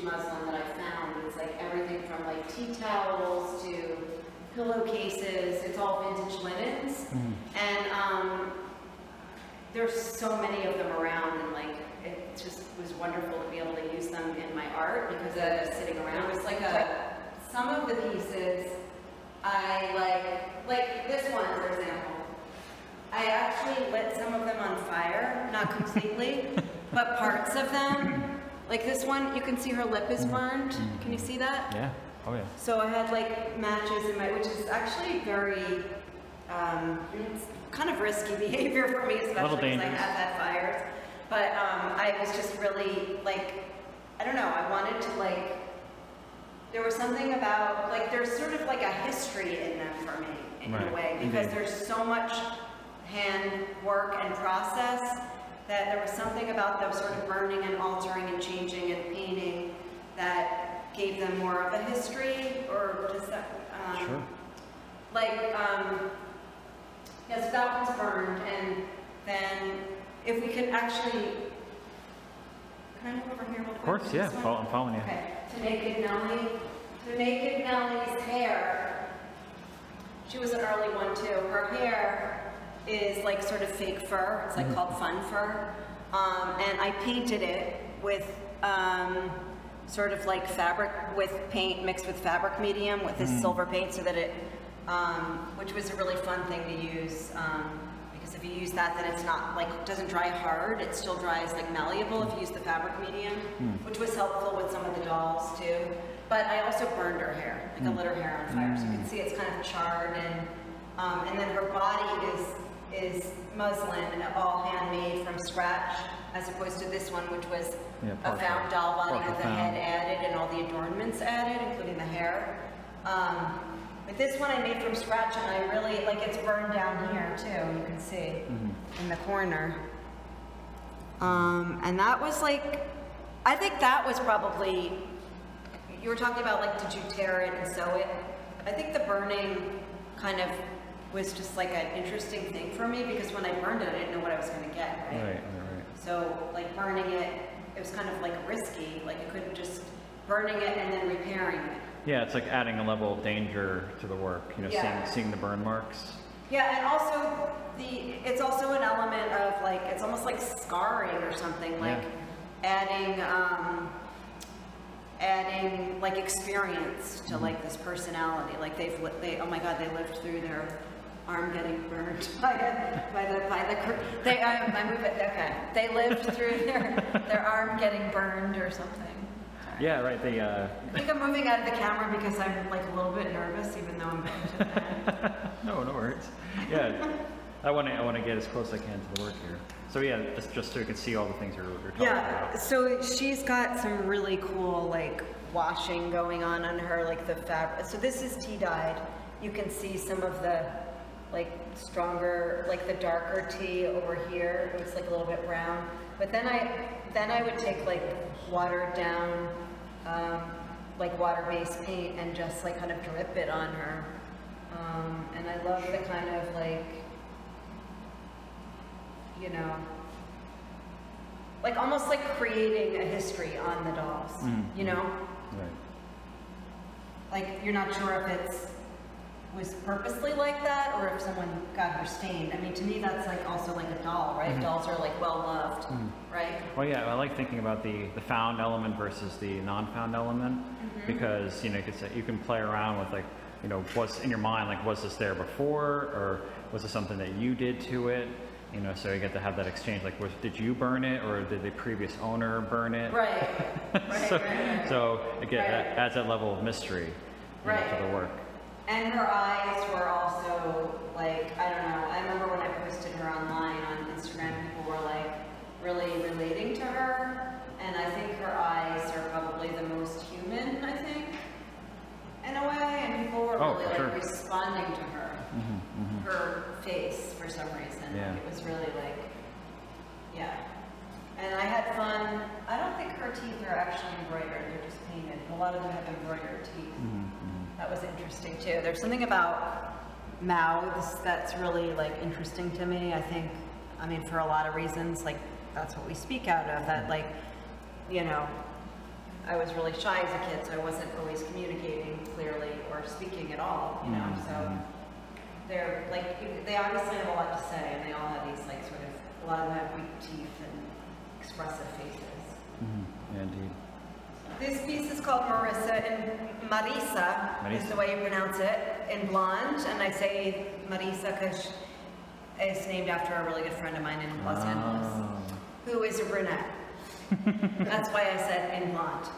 vintage muslin that I found. It's like everything from like tea towels to pillowcases. It's all vintage linens. And there's so many of them around, and like it just was wonderful to be able to use them in my art because they're just sitting around. It was like some of the pieces I like this one, for example. I actually lit some of them on fire, not completely, but parts of them. Like this one, you can see her lip is burned. Can you see that? Yeah. Oh yeah. So I had like matches in my, which is actually very, it's kind of risky behavior for me, especially because I have had fires. But I was just really like, I don't know, I wanted to like, there was something about, like there's sort of like a history in them for me, in a way, because there's so much hand work and process that there was something about them sort of burning and altering and changing and painting that gave them more of a history, or just that, sure. Like, yes, that one's burned, and then if we could actually, can I move over here real quick? Of course, yeah, I'm following you. Okay, to Naked Nellie. To Naked Nellie's hair, she was an early one too. Her hair is like sort of fake fur. It's like called fun fur. And I painted it with sort of like fabric with paint mixed with fabric medium with this silver paint, so that it, which was a really fun thing to use. Because if you use that, then it's not like, doesn't dry hard. It still dries like malleable if you use the fabric medium, which was helpful with some of the dolls too. But I also burned her hair, like I lit her hair on fire. So you can see it's kind of charred, and then her body is muslin, all handmade from scratch, as opposed to this one, which was a found doll body with the head added and all the adornments added, including the hair. But this one I made from scratch, and I really, like, it's burned down here too, you can see, in the corner. And that was like, I think that was probably, you were talking about like, did you tear it and sew it? I think the burning kind of was just like an interesting thing for me, because when I burned it, I didn't know what I was going to get, right? So like burning it, it was kind of like risky, like I couldn't just burning it and then repairing it. Yeah, it's like adding a level of danger to the work, you know, seeing the burn marks. Yeah, and also it's also an element of like, it's almost like scarring or something, like adding like experience to like this personality. Like oh my God, they lived through their arm getting burned they lived through their arm getting burned or something. Sorry. Yeah, right. I think I'm moving out of the camera because I'm like a little bit nervous, even though I'm going to No worries. Yeah, I want to get as close as I can to the work here. So yeah, just so you can see all the things you're talking about. So she's got some really cool like washing going on her, like the fabric. So this is tea dyed. You can see some of the like stronger, like the darker tea over here. It's like a little bit brown. But then I would take like watered down, like water-based paint and just like kind of drip it on her. And I love the kind of like, you know, like almost like creating a history on the dolls, you know? Right. Like you're not sure if it was purposely like that or if someone got her stained. I mean, to me that's like also like a doll, right? Dolls are like well loved, right? Well, yeah, I like thinking about the found element versus the non-found element, because, you know, you can play around with like, you know, what's in your mind, like was this there before, or was it something that you did to it? You know, so you get to have that exchange, like, did you burn it, or did the previous owner burn it? Right, So again, that adds that level of mystery to the work. And her eyes were also, like, I don't know, I remember when I posted her online on Instagram, people were, like, really relating to her, and I think her eyes are probably the most human, I think, in a way, and people were really, like, responding to her. Her face for some reason. Yeah. Like, it was really like, and I had fun. I don't think her teeth are actually embroidered, they're just painted. A lot of them have embroidered teeth. That was interesting too. There's something about mouths that's really like interesting to me, I think. I mean, for a lot of reasons, like that's what we speak out of, that like, you know, I was really shy as a kid, so I wasn't always communicating clearly or speaking at all, you know, so they're like, they obviously have a lot to say, and they all have these like sort of, a lot of them have big teeth and expressive faces. Yeah, indeed. This piece is called Marissa, and Marissa is the way you pronounce it, in blonde, and I say Marissa because it's named after a really good friend of mine in Los Angeles, who is a brunette. That's why I said in blonde.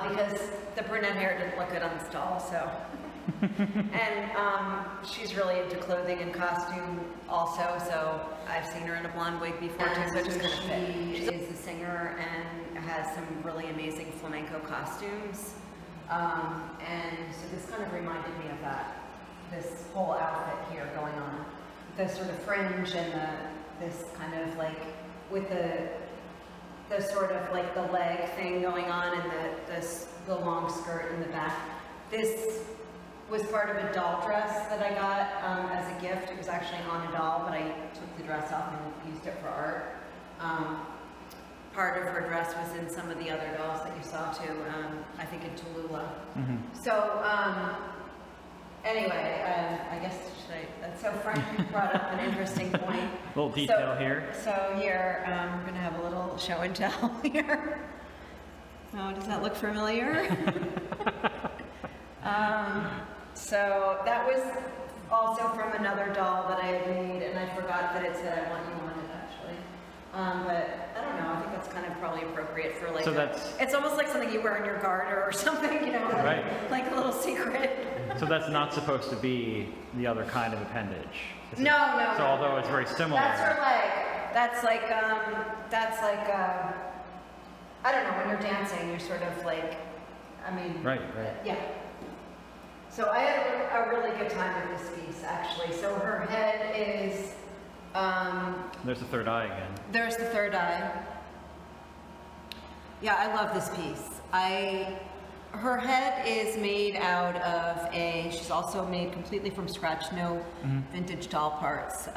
Because the brunette hair didn't look good on this doll, so. And she's really into clothing and costume also, so I've seen her in a blonde wig before too, so it just kind of fit. She is a singer and has some really amazing flamenco costumes. And so this kind of reminded me of that, this whole outfit here going on. The sort of fringe and this kind of like, with the sort of like the leg thing going on and the long skirt in the back. This was part of a doll dress that I got as a gift. It was actually on a doll, but I took the dress off and used it for art. Part of her dress was in some of the other dolls that you saw too, I think in TALULAH. So anyway, I guess that's so Frank brought up an interesting point. A little detail here. So here, we're going to have a little show and tell here. Oh, does that look familiar? So that was also from another doll that I had made, and I forgot that it said I want you on it actually. But I don't know, I think that's kind of probably appropriate for like, so it's almost like something you wear in your garter or something, you know, like a little secret. So that's not supposed to be the other kind of appendage. No. So although it's very similar. That's her leg. That's like, I don't know, when you're dancing, you're sort of like, I mean. Right. Yeah. So I had a really good time with this piece, actually. So her head is, there's the third eye again. There's the third eye. Yeah, I love this piece. Her head is made out of she's also made completely from scratch, no vintage doll parts.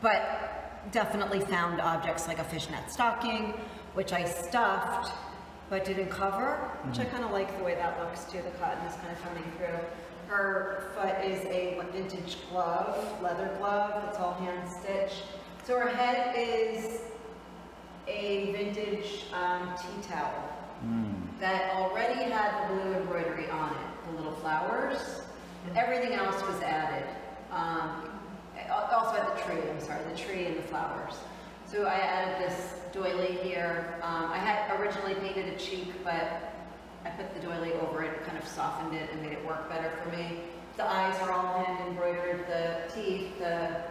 But definitely found objects like a fishnet stocking, which I stuffed, but didn't cover, which I kind of like the way that looks too. The cotton is kind of coming through. Her foot is a vintage glove, leather glove, it's all hand stitched. So her head is a vintage tea towel that already had the blue embroidery on it, the little flowers. Everything else was added. Also had the tree and the flowers. So I added this doily here. I had originally painted a cheek, but I put the doily over it and kind of softened it and made it work better for me. The eyes are all hand embroidered, the teeth, the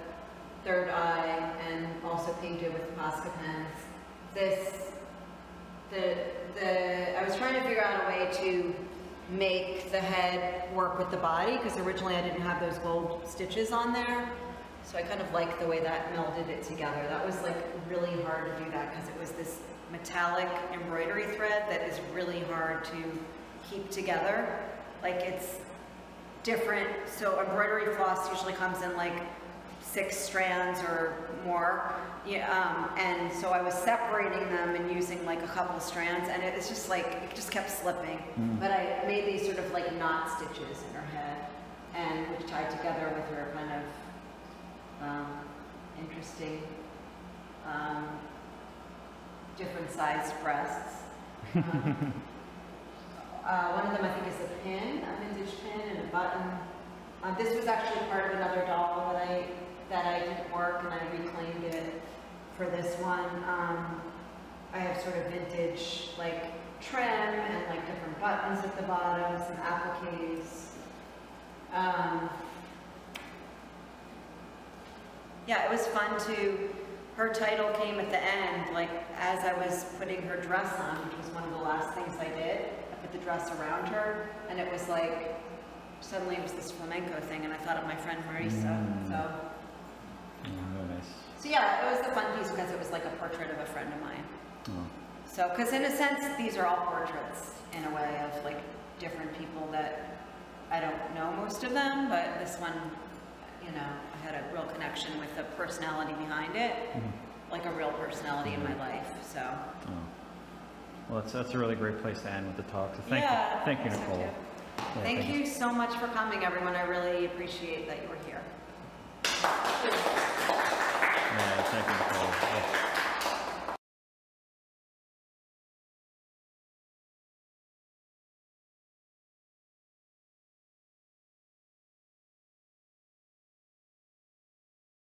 third eye, and also painted with Posca pens. I was trying to figure out a way to make the head work with the body, because originally I didn't have those gold stitches on there. So I kind of like the way that melded it together. That was like really hard to do that because it was this metallic embroidery thread that is really hard to keep together. Like it's different. So embroidery floss usually comes in like 6 strands or more. Yeah, and so I was separating them and using like a couple strands, and it's just like, it just kept slipping. But I made these sort of like knot stitches in her head, and which tied together with her kind of interesting, different sized breasts. One of them I think is a pin, a vintage pin and a button. This was actually part of another doll that I didn't work, and I reclaimed it for this one. I have sort of vintage like trim and like different buttons at the bottom, some appliques. Yeah, it was fun to, her title came at the end, like as I was putting her dress on, which was one of the last things I did. I put the dress around her, and it was like, suddenly it was this flamenco thing, and I thought of my friend Marissa, so. Very nice. So yeah, it was a fun piece because it was like a portrait of a friend of mine. So, because in a sense, these are all portraits in a way of like different people that I don't know most of them, but this one, you know, I had a real connection with the personality behind it, like a real personality in my life, so. Well, that's a really great place to end with the talk. So thank you, so Nicole. too. Yeah, Thank you so much for coming, everyone. I really appreciate that you were here. Yeah, thank you, Nicole.